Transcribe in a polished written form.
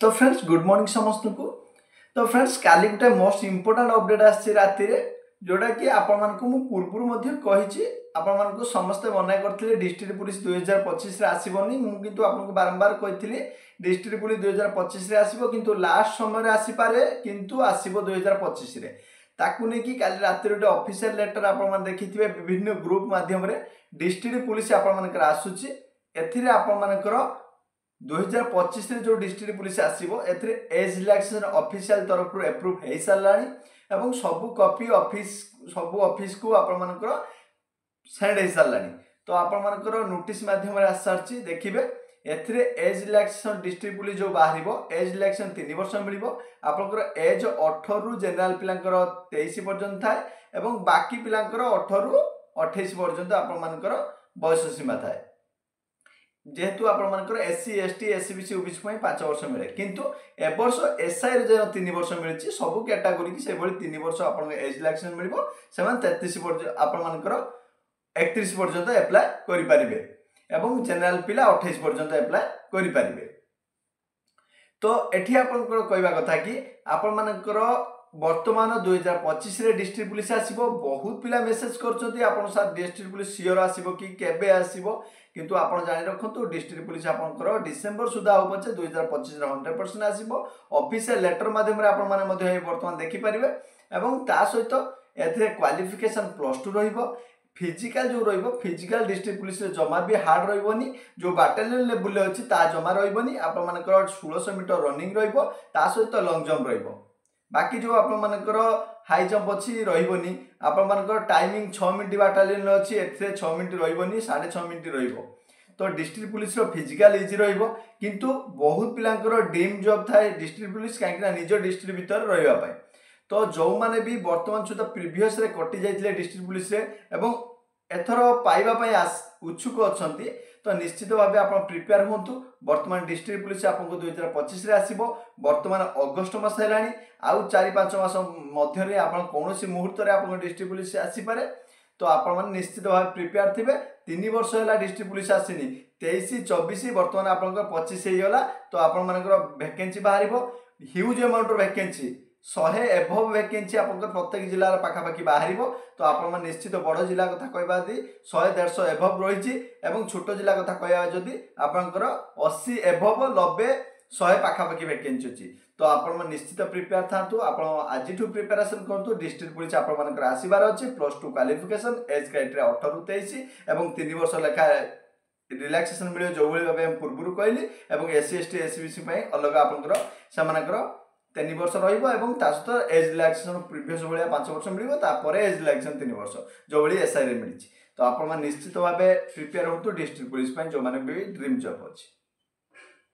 तो friends good morning समस्त को। तो फ्रेंड्स काली गोटे मोस्ट इंपोर्टेंट अपडेट आसी राति जोटा कि आपण कही आपण मानक समस्ते मना करते डिस्ट्रिक्ट पुलिस 2025 आसबनी मुझे आपको बारंबार कही डिस्ट्रिक्ट पुलिस 2025 आसो कि लास्ट समय आसीपे किंतु आसो 2025 ताकू नहीं कि काली राति गोटे ऑफिशियल लेटर आप देखी विभिन्न ग्रुप माध्यम डिस्ट्रिक्ट पुलिस आपर आसूची एपर 2025 जो डिस्ट्रिक्ट पुलिस आसो एज रिलैक्सेशन ऑफिशियल तरफ एप्रूव हो सारा सबू कॉपी ऑफिस को आपर सेंड हो सारा। तो आपर नोटिस माध्यम आस सारी देखिए एज रिलैक्सेशन डिस्ट्रिक्ट पुलिस जो बाहर एज रिलैक्सेशन 3 वर्ष मिल आपंकर एज 18 रु जेनेल पिलांकर 23 पर्यंत थाए बाकी पिलांकर 18 रु 28 पर्यंत आपर बयस सीमा थाए जेहेतु आपर एससी एसटी एससीबीसी ओबीसी 5 वर्ष मिले किंतु ए वर्ष एसआई जो 3 वर्ष मिली सबू कैटेगोरी की से 3 वर्ष आप एज रिलैक्सेशन मिल 33 आपर 31 पर्यंत एप्लाय करेंगे एवं जेनेल पिला 28 पर्यंत एप्लाय करेंगे। तो एठी आपनकर कहवा कथा कि आपनकर वर्तमान 2025 रे डिस्ट्रिक्ट पुलिस आसीबो बहुत पिला मेसेज करछथि आपन साथ डिस्ट्रिक्ट पुलिस सियोर आसीबो कि केबे आसीबो किंतु आपन जानि रखंतु डिस्ट्रिक्ट पुलिस आपनकर डिसेंबर सुधा हो पछे 2025 रे 100% आसीबो ऑफिशियल लेटर माध्यम रे आपन माने मध्ये वर्तमान देखि परिबे एवं ता सहित एथे क्वालिफिकेशन +2 रहिबो फिजिकल जो रहिबो फिजिकल डिस्ट्रिक्ट पुलिस रे जमा भी हार्ड रहिबोनी जो बाटालियन लेवल ले अछि ता जमा रहिबोनी आपन मानकर 1600 मीटर रनिंग रहिबो ता सहित लॉन्ग जंप रहिबो बाकी जो आपण मानकर हाई जंप अच्छी रही आपण मानकर टाइमिंग 6 मिनट बाटालियन अच्छी ए 6 मिनट रही 6.5 मिनट रहिबो। तो डिस्ट्रिक्ट पुलिस फिजिकल इजी रहिबो किंतु बहुत पिलांकर ड्रीम जॉब थाए डिस्ट्रिक्ट पुलिस कहीं निज डिस्ट्रिक्ट भीतर रहिबा तो जो माने भी वर्तमान सुधा प्रीवियस रे कटि जाइथिले डिस्ट्रिक्ट पुलिस रे एवं एथर पाइबा उच्छुक अच्छा तो निश्चित भाव आप प्रिपेयर हूँ। वर्तमान डिस्ट्रिक्ट पुलिस आपको 2025 आसो वर्तमान अगस्ट मस है आउ 4-5 मास मध्य कौन मुहूर्त आप डिस्ट्रिक्ट पुलिस आसीपे तो आप निश्चित भाव प्रिपेयर थे 3 वर्ष है डिस्ट्रिक्ट पुलिस आसनी 23-24 वर्तमान आप 25 होगा तो आप वैकेंसी बाहर huge amount vacancy 100 above vacancy आप प्रत्येक जिलार पाखापाखि बाहर तो आप निश्चित बड़ जिला कथा कहवा 100-150 एभव रही छोट जिला कथा कहवा जदि आपंकर 80 एभव 90-100 पाखापाखि वैकेंसी अच्छी तो आप निश्चित प्रिपेयर था आप आज प्रिपेरेसन करूँ। डिस्ट्रिक्ट पुलिस आपर आसबार अच्छी +2 क्वालिफिकेशन एज क्राइटेरिया 18 रु 23 और 3 वर्ष लेखा रिलैक्सेशन मिले जो भाई पूर्व कहली एससी एसटी एससीबीसी अलग आपंकर 3 वर्ष रहित एज रिलैक्सेशन प्रीवियस भाया 5 वर्ष मिले एज रिलैक्सेशन 3 वर्ष जो भाई एसआई मिली तो आप निश्चित भाव प्रिपेयर हूँ डिस्ट्रिक्ट पुलिस जो मैंने भी ड्रीम जॉब अच्छी।